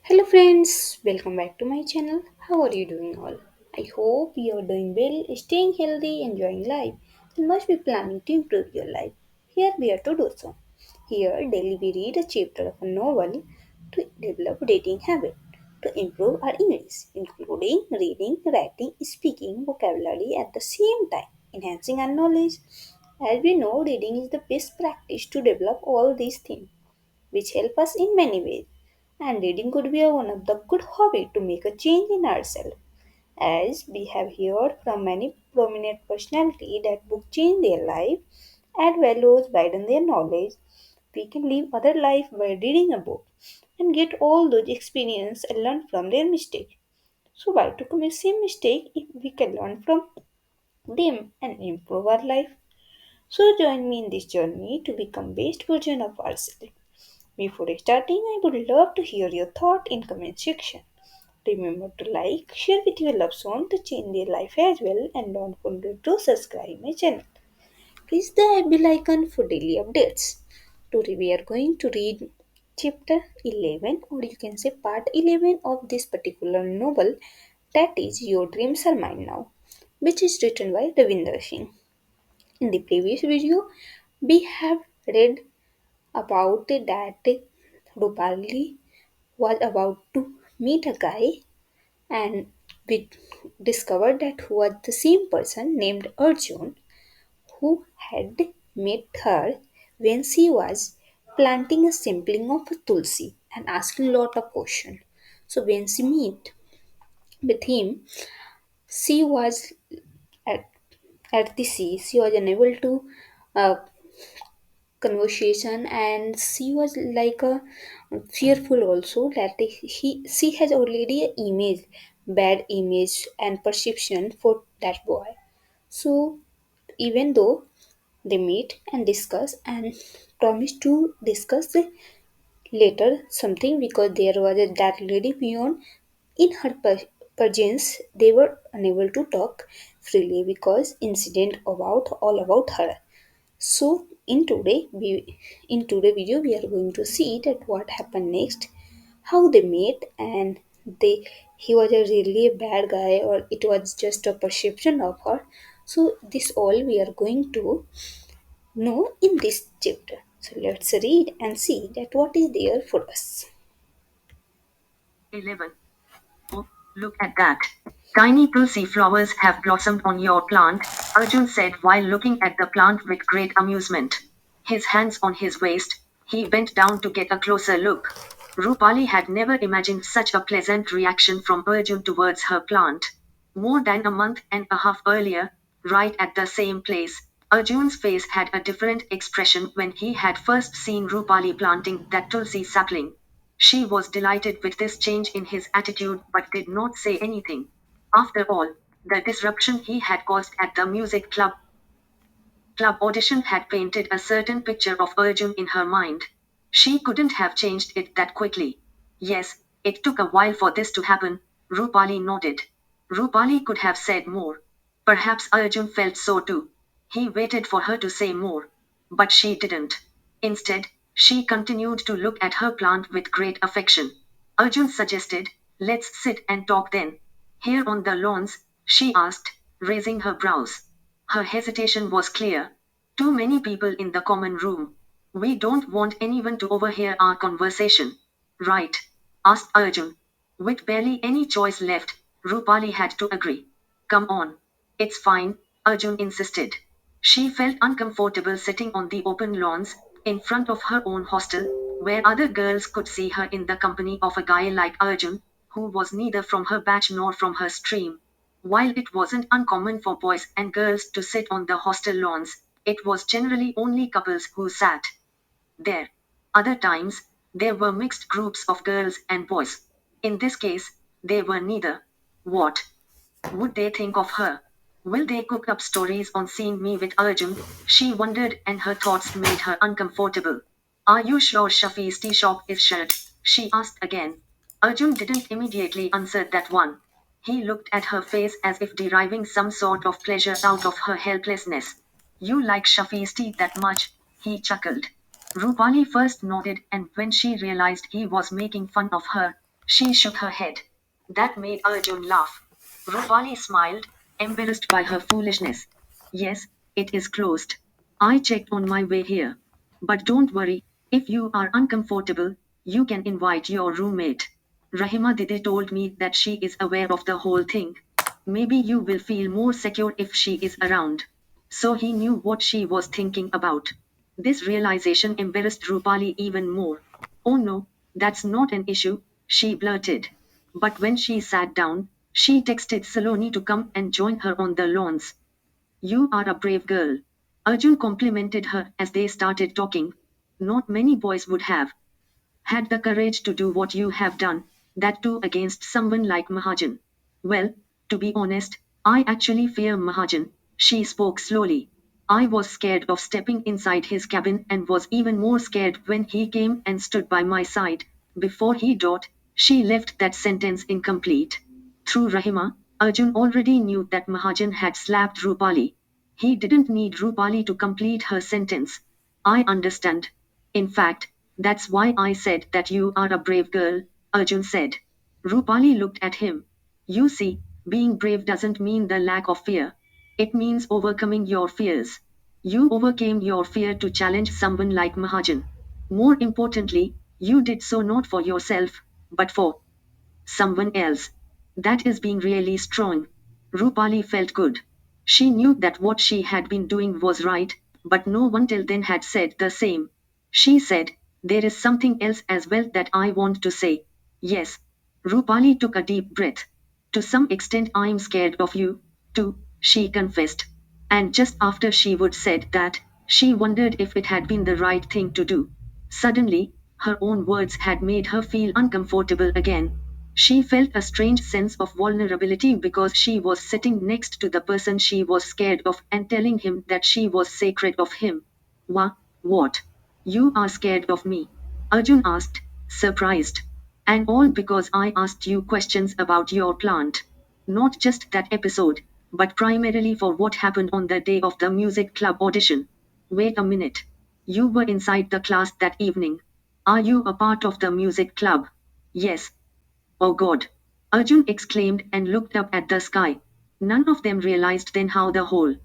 Hello friends, welcome back to my channel. How are you doing all? I hope you are doing well, staying healthy, enjoying life, and must be planning to improve your life. Here we are to do so. Here daily we read a chapter of a novel to develop dating habit, to improve our English, including reading, writing, speaking, vocabulary at the same time, enhancing our knowledge. As we know, reading is the best practice to develop all these things which help us in many ways. And reading could be one of the good hobby to make a change in ourselves. As we have heard from many prominent personalities that book change their life, add values, widen their knowledge. We can live other life by reading a book and get all those experience and learn from their mistake. So why to commit same mistake if we can learn from them and improve our life? So join me in this journey to become best version of ourselves. Before starting, I would love to hear your thought in comment section. Remember to like, share with your loved one to change their life as well, and don't forget to subscribe my channel. Press the bell icon for daily updates. Today we are going to read chapter 11, or you can say part 11 of this particular novel, that is Your Dreams Are Mine Now, which is written by Ravinder Singh. In the previous video, we have read about that Rupali was about to meet a guy, and we discovered that who was the same person named Arjun who had met her when she was planting a sampling of a tulsi and asking lot of questions. So when she met with him, she was at, at the sea. She was unable to uh, conversation, and she was like a fearful also that she has already a image, bad image and perception for that boy. So even though they meet and discuss and promise to discuss later something, because there was a that lady beyond in her presence, they were unable to talk freely because incident about all about her. So in today video we are going to see that what happened next, how they met, and they he was a really a bad guy or it was just a perception of her. So this all we are going to know in this chapter. So let's read and see that what is there for us. 11. Oh, look at that. Tiny tulsi flowers have blossomed on your plant, Arjun said while looking at the plant with great amusement. His hands on his waist, he bent down to get a closer look. Rupali had never imagined such a pleasant reaction from Arjun towards her plant. More than a month and a half earlier, right at the same place, Arjun's face had a different expression when he had first seen Rupali planting that tulsi sapling. She was delighted with this change in his attitude but did not say anything. After all, the disruption he had caused at the music club audition had painted a certain picture of Arjun in her mind. She couldn't have changed it that quickly. Yes, it took a while for this to happen, Rupali nodded. Rupali could have said more. Perhaps Arjun felt so too. He waited for her to say more. But she didn't. Instead, she continued to look at her plant with great affection. Arjun suggested, let's sit and talk then. Here on the lawns, she asked, raising her brows. Her hesitation was clear. Too many people in the common room. We don't want anyone to overhear our conversation. Right? Asked Arjun. With barely any choice left, Rupali had to agree. Come on. It's fine, Arjun insisted. She felt uncomfortable sitting on the open lawns, in front of her own hostel, where other girls could see her in the company of a guy like Arjun, who was neither from her batch nor from her stream. While it wasn't uncommon for boys and girls to sit on the hostel lawns, it was generally only couples who sat there. Other times, there were mixed groups of girls and boys. In this case, they were neither. What would they think of her? Will they cook up stories on seeing me with Arjun? She wondered, and her thoughts made her uncomfortable. Are you sure Shafi's tea shop is shut? She asked again. Arjun didn't immediately answer that one. He looked at her face as if deriving some sort of pleasure out of her helplessness. You like Shafi's tea that much? He chuckled. Rupali first nodded, and when she realized he was making fun of her, She shook her head. That made Arjun laugh. Rupali smiled, embarrassed by her foolishness. Yes, it is closed. I checked on my way here. But don't worry, if you are uncomfortable, you can invite your roommate. Rahima Didi told me that she is aware of the whole thing. Maybe you will feel more secure if she is around. So he knew what she was thinking about. This realization embarrassed Rupali even more. Oh no, that's not an issue, she blurted. But when she sat down, she texted Saloni to come and join her on the lawns. You are a brave girl. Arjun complimented her as they started talking. Not many boys would have had the courage to do what you have done, that too against someone like Mahajan. Well, to be honest, I actually fear Mahajan, she spoke slowly. I was scared of stepping inside his cabin and was even more scared when he came and stood by my side. Before he dot, she left that sentence incomplete. Through Rahima, Arjun already knew that Mahajan had slapped Rupali. He didn't need Rupali to complete her sentence. I understand. In fact, that's why I said that you are a brave girl, Arjun said. Rupali looked at him. You see, being brave doesn't mean the lack of fear. It means overcoming your fears. You overcame your fear to challenge someone like Mahajan. More importantly, you did so not for yourself, but for someone else. That is being really strong. Rupali felt good. She knew that what she had been doing was right, but no one till then had said the same. She said, there is something else as well that I want to say. Yes. Rupali took a deep breath. To some extent, I'm scared of you, too, she confessed. And just after she would said that, she wondered if it had been the right thing to do. Suddenly, her own words had made her feel uncomfortable again. She felt a strange sense of vulnerability because she was sitting next to the person she was scared of and telling him that she was sacred of him. What? You are scared of me? Arjun asked, surprised. And all because I asked you questions about your plant. Not just that episode, but primarily for what happened on the day of the music club audition. Wait a minute. You were inside the class that evening. Are you a part of the music club? Yes. Oh God! Arjun exclaimed and looked up at the sky. None of them realized then how the whole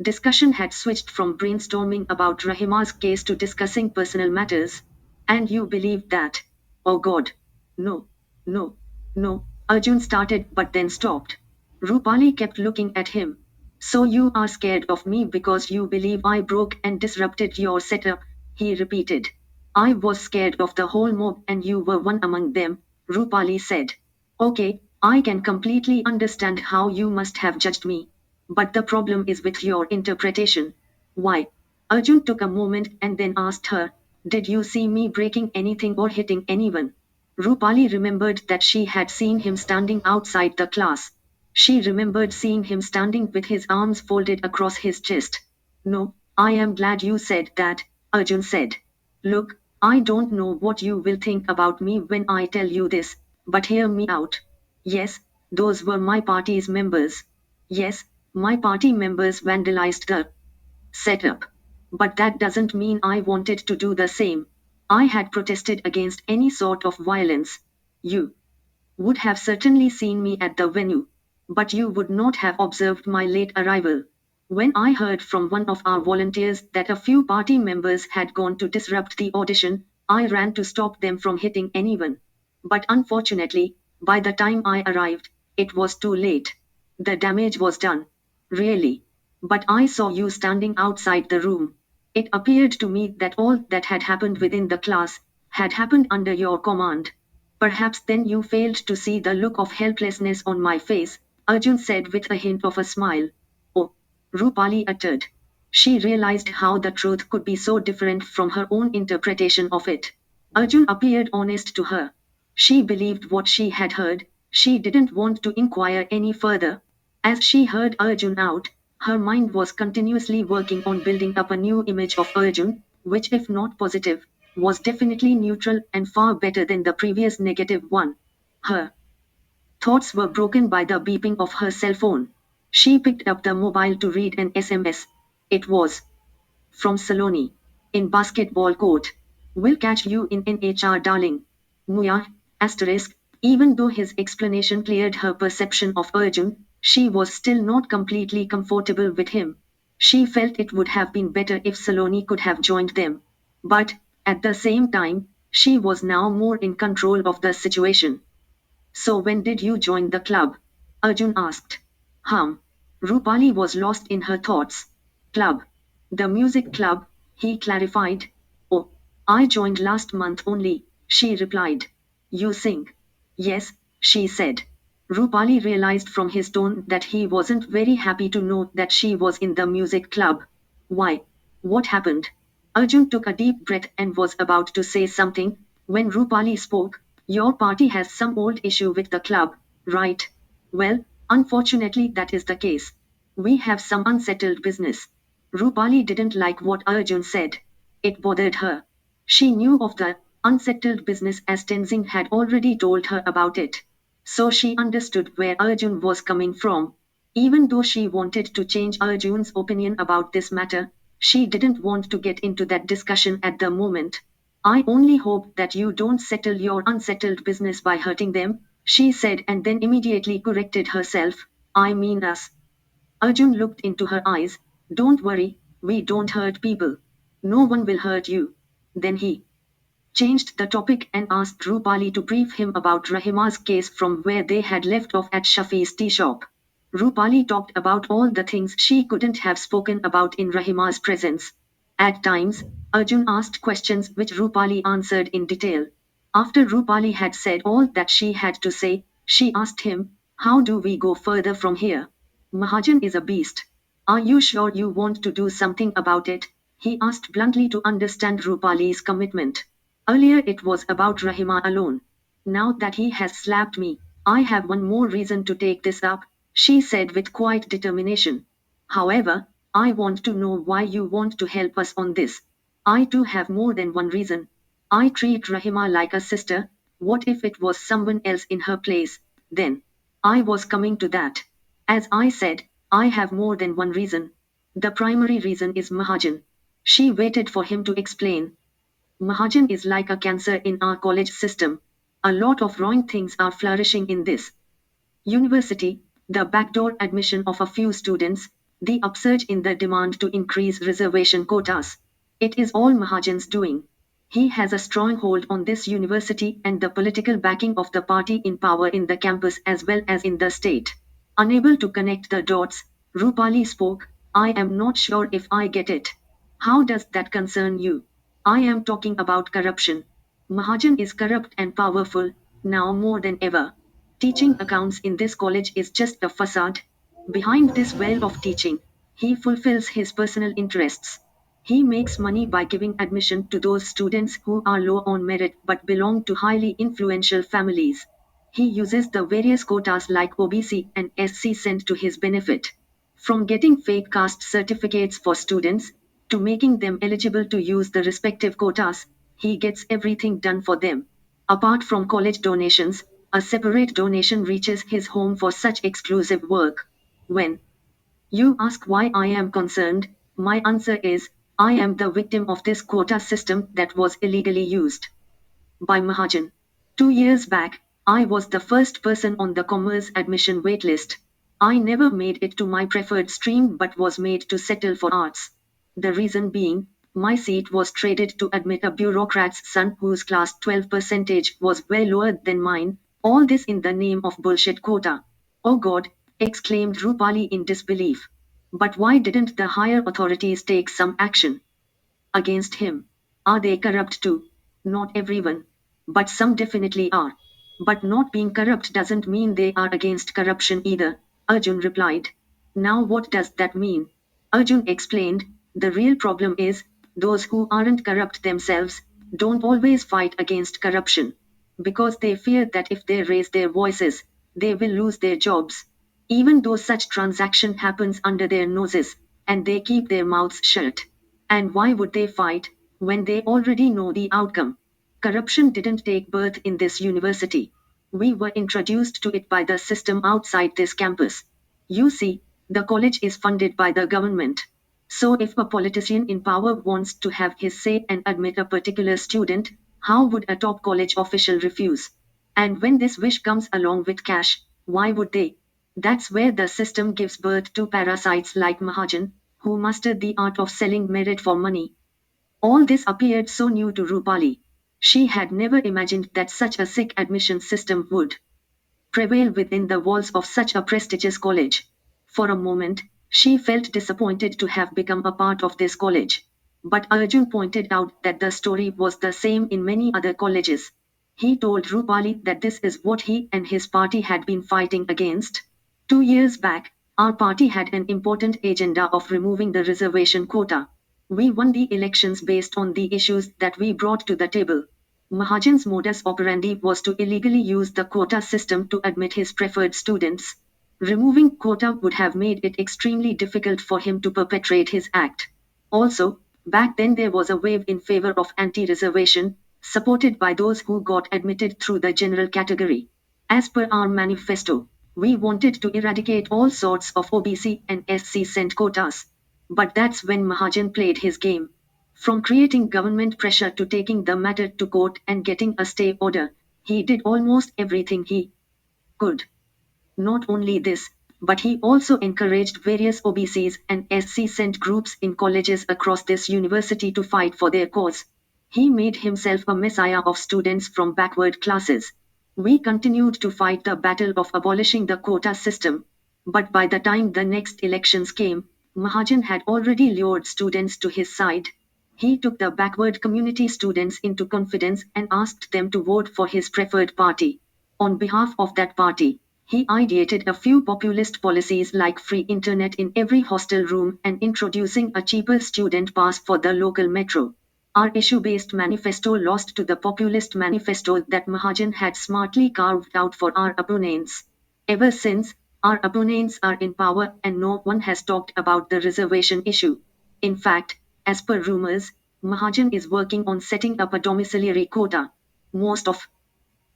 discussion had switched from brainstorming about Rahima's case to discussing personal matters. And you believed that? Oh God! No, no, no, Arjun started but then stopped. Rupali kept looking at him. So you are scared of me because you believe I broke and disrupted your setup, he repeated. I was scared of the whole mob and you were one among them, Rupali said. Okay, I can completely understand how you must have judged me. But the problem is with your interpretation. Why? Arjun took a moment and then asked her, did you see me breaking anything or hitting anyone? Rupali remembered that she had seen him standing outside the class. She remembered seeing him standing with his arms folded across his chest. No, I am glad you said that, Arjun said. Look, I don't know what you will think about me when I tell you this, but hear me out. Yes, those were my party's members. Yes, my party members vandalized the setup. But that doesn't mean I wanted to do the same. I had protested against any sort of violence. You would have certainly seen me at the venue. But you would not have observed my late arrival. When I heard from one of our volunteers that a few party members had gone to disrupt the audition, I ran to stop them from hitting anyone. But unfortunately, by the time I arrived, it was too late. The damage was done. Really. But I saw you standing outside the room. It appeared to me that all that had happened within the class had happened under your command. Perhaps then you failed to see the look of helplessness on my face, Arjun said with a hint of a smile. Oh, Rupali uttered. She realized how the truth could be so different from her own interpretation of it. Arjun appeared honest to her. She believed what she had heard, she didn't want to inquire any further. As she heard Arjun out, her mind was continuously working on building up a new image of Arjun, which, if not positive, was definitely neutral and far better than the previous negative one. Her thoughts were broken by the beeping of her cell phone. She picked up the mobile to read an SMS. It was from Saloni. In basketball court. We'll catch you in NHR darling. Muya, asterisk, Even though his explanation cleared her perception of Arjun, she was still not completely comfortable with him. She felt it would have been better if Saloni could have joined them. But, at the same time, she was now more in control of the situation. So when did you join the club? Arjun asked. Hum. Rupali was lost in her thoughts. Club. The music club, he clarified. Oh, I joined last month only, she replied. You sing? Yes, she said. Rupali realized from his tone that he wasn't very happy to know that she was in the music club. Why? What happened? Arjun took a deep breath and was about to say something when Rupali spoke. Your party has some old issue with the club, right? Well, unfortunately, that is the case. We have some unsettled business. Rupali didn't like what Arjun said. It bothered her. She knew of the unsettled business as Tenzing had already told her about it. So she understood where Arjun was coming from. Even though she wanted to change Arjun's opinion about this matter, she didn't want to get into that discussion at the moment. I only hope that you don't settle your unsettled business by hurting them, she said and then immediately corrected herself. I mean us. Arjun looked into her eyes. Don't worry, we don't hurt people. No one will hurt you. Then he changed the topic and asked Rupali to brief him about Rahima's case from where they had left off at Shafi's tea shop. Rupali talked about all the things she couldn't have spoken about in Rahima's presence. At times, Arjun asked questions which Rupali answered in detail. After Rupali had said all that she had to say, she asked him, how do we go further from here? Mahajan is a beast. Are you sure you want to do something about it? He asked bluntly to understand Rupali's commitment. Earlier it was about Rahima alone. Now that he has slapped me, I have one more reason to take this up, she said with quiet determination. However, I want to know why you want to help us on this. I too have more than one reason. I treat Rahima like a sister. What if it was someone else in her place? Then, I was coming to that. As I said, I have more than one reason. The primary reason is Mahajan. She waited for him to explain. Mahajan is like a cancer in our college system. A lot of wrong things are flourishing in this university, the backdoor admission of a few students, the upsurge in the demand to increase reservation quotas. It is all Mahajan's doing. He has a strong hold on this university and the political backing of the party in power in the campus as well as in the state. Unable to connect the dots, Rupali spoke, I am not sure if I get it. How does that concern you? I am talking about corruption. Mahajan is corrupt and powerful, now more than ever. Teaching accounts in this college is just a facade. Behind this well of teaching, he fulfills his personal interests. He makes money by giving admission to those students who are low on merit but belong to highly influential families. He uses the various quotas like OBC and SC sent to his benefit. From getting fake caste certificates for students, to making them eligible to use the respective quotas, he gets everything done for them. Apart from college donations, a separate donation reaches his home for such exclusive work. When you ask why I am concerned, my answer is, I am the victim of this quota system that was illegally used by Mahajan. 2 years back, I was the first person on the commerce admission waitlist. I never made it to my preferred stream but was made to settle for arts. The reason being, my seat was traded to admit a bureaucrat's son whose class 12 percentage was way lower than mine, all this in the name of bullshit quota. Oh God, exclaimed Rupali in disbelief. But why didn't the higher authorities take some action against him? Are they corrupt too? Not everyone. But some definitely are. But not being corrupt doesn't mean they are against corruption either, Arjun replied. Now what does that mean? Arjun explained, the real problem is, those who aren't corrupt themselves, don't always fight against corruption. Because they fear that if they raise their voices, they will lose their jobs. Even though such transaction happens under their noses, and they keep their mouths shut. And why would they fight, when they already know the outcome? Corruption didn't take birth in this university. We were introduced to it by the system outside this campus. You see, the college is funded by the government. So if a politician in power wants to have his say and admit a particular student, how would a top college official refuse? And when this wish comes along with cash, why would they? That's where the system gives birth to parasites like Mahajan, who mastered the art of selling merit for money. All this appeared so new to Rupali. She had never imagined that such a sick admission system would prevail within the walls of such a prestigious college. For a moment, she felt disappointed to have become a part of this college. But Arjun pointed out that the story was the same in many other colleges. He told Rupali that this is what he and his party had been fighting against. 2 years back, our party had an important agenda of removing the reservation quota. We won the elections based on the issues that we brought to the table. Mahajan's modus operandi was to illegally use the quota system to admit his preferred students. Removing quota would have made it extremely difficult for him to perpetrate his act. Also, back then there was a wave in favor of anti-reservation, supported by those who got admitted through the general category. As per our manifesto, we wanted to eradicate all sorts of OBC and SC cent quotas. But that's when Mahajan played his game. From creating government pressure to taking the matter to court and getting a stay order, he did almost everything he could. Not only this, but he also encouraged various OBCs and SC cent groups in colleges across this university to fight for their cause. He made himself a messiah of students from backward classes. We continued to fight the battle of abolishing the quota system. But by the time the next elections came, Mahajan had already lured students to his side. He took the backward community students into confidence and asked them to vote for his preferred party. On behalf of that party, he ideated a few populist policies like free internet in every hostel room and introducing a cheaper student pass for the local metro. Our issue-based manifesto lost to the populist manifesto that Mahajan had smartly carved out for our opponents. Ever since, our opponents are in power and no one has talked about the reservation issue. In fact, as per rumors, Mahajan is working on setting up a domiciliary quota. Most of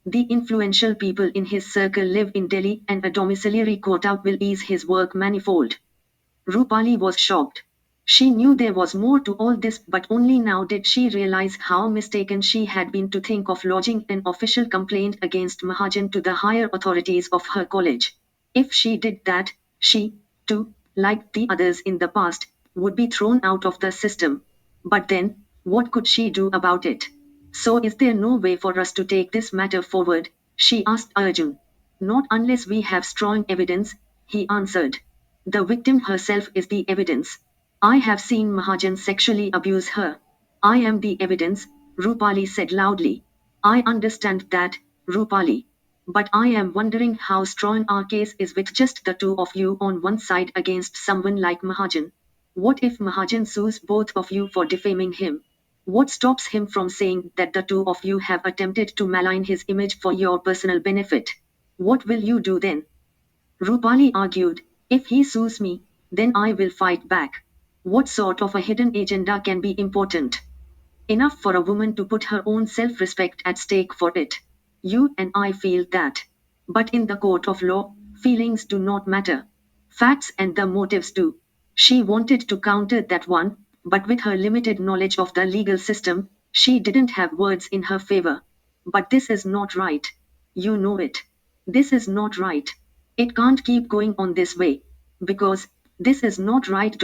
the influential people in his circle live in Delhi and a domiciliary quota will ease his work manifold. Rupali was shocked. She knew there was more to all this, but only now did she realize how mistaken she had been to think of lodging an official complaint against Mahajan to the higher authorities of her college. If she did that, she, too, like the others in the past, would be thrown out of the system. But then, what could she do about it? So is there no way for us to take this matter forward? She asked Arjun. Not unless we have strong evidence, he answered. The victim herself is the evidence. I have seen Mahajan sexually abuse her. I am the evidence, Rupali said loudly. I understand that, Rupali. But I am wondering how strong our case is with just the two of you on one side against someone like Mahajan. What if Mahajan sues both of you for defaming him? What stops him from saying that the two of you have attempted to malign his image for your personal benefit? What will you do then? Rupali argued, if he sues me, then I will fight back. What sort of a hidden agenda can be important enough for a woman to put her own self respect at stake for it? You and I feel that. But in the court of law, feelings do not matter. Facts and the motives do. She wanted to counter that one, but with her limited knowledge of the legal system, she didn't have words in her favor. But this is not right. You know it. This is not right. It can't keep going on this way. Because this is not right.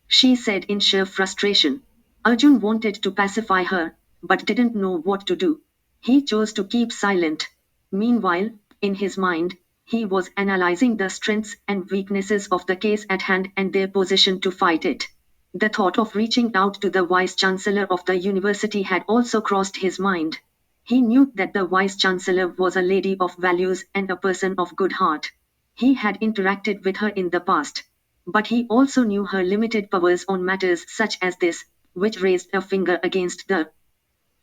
She said in sheer frustration. Arjun wanted to pacify her, but didn't know what to do. He chose to keep silent. Meanwhile, in his mind, he was analyzing the strengths and weaknesses of the case at hand and their position to fight it. The thought of reaching out to the vice chancellor of the university had also crossed his mind. He knew that the vice chancellor was a lady of values and a person of good heart. He had interacted with her in the past. But he also knew her limited powers on matters such as this, which raised a finger against the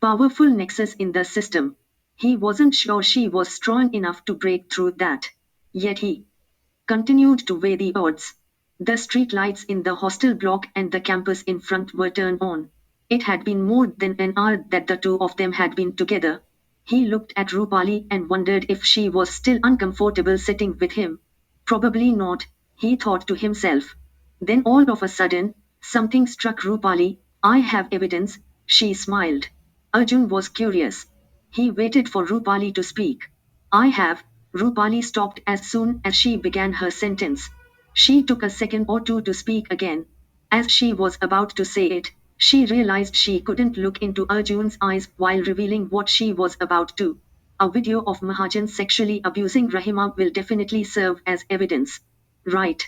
powerful nexus in the system. He wasn't sure she was strong enough to break through that. Yet he continued to weigh the odds. The street lights in the hostel block and the campus in front were turned on. It had been more than an hour that the two of them had been together. He looked at Rupali and wondered if she was still uncomfortable sitting with him. Probably not, he thought to himself. Then all of a sudden, something struck Rupali. I have evidence, she smiled. Arjun was curious. He waited for Rupali to speak. I have. Rupali stopped as soon as she began her sentence. She took a second or two to speak again. As she was about to say it, she realized she couldn't look into Arjun's eyes while revealing what she was about to. A video of Mahajan sexually abusing Rahima will definitely serve as evidence. Right.